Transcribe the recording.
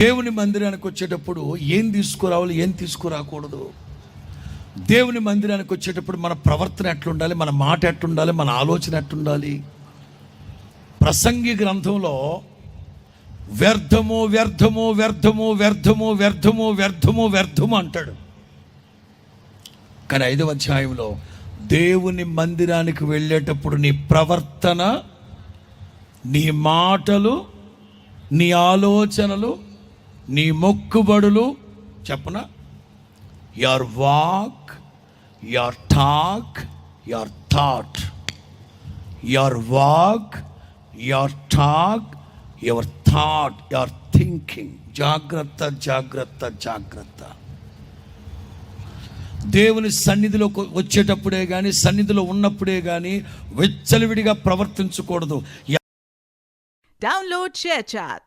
దేవుని మందిరానికి వచ్చేటప్పుడు ఏం తీసుకురావాలి, ఏం తీసుకురాకూడదు. దేవుని మందిరానికి వచ్చేటప్పుడు మన ప్రవర్తన ఎట్లుండాలి, మన మాట ఎట్లుండాలి, మన ఆలోచన ఎట్లుండాలి. ప్రసంగి గ్రంథంలో వ్యర్థము వ్యర్థము వ్యర్థము వ్యర్థము వ్యర్థము వ్యర్థము వ్యర్థము అంటాడు. కానీ 5వ అధ్యాయంలో దేవుని మందిరానికి వెళ్ళేటప్పుడు నీ ప్రవర్తన, నీ మాటలు, నీ ఆలోచనలు, నీ మొక్కుబడులు చెప్పనా, your walk, your talk, your thought. Your walk, your talk, your thought, your thinking. జాగ్రత్త జాగ్రత్త జాగ్రత్త. దేవుని సన్నిధిలో వచ్చేటప్పుడే కానీ, సన్నిధిలో ఉన్నప్పుడే కానీ విచ్చలవిడిగా ప్రవర్తించకూడదు. Download ShareChat.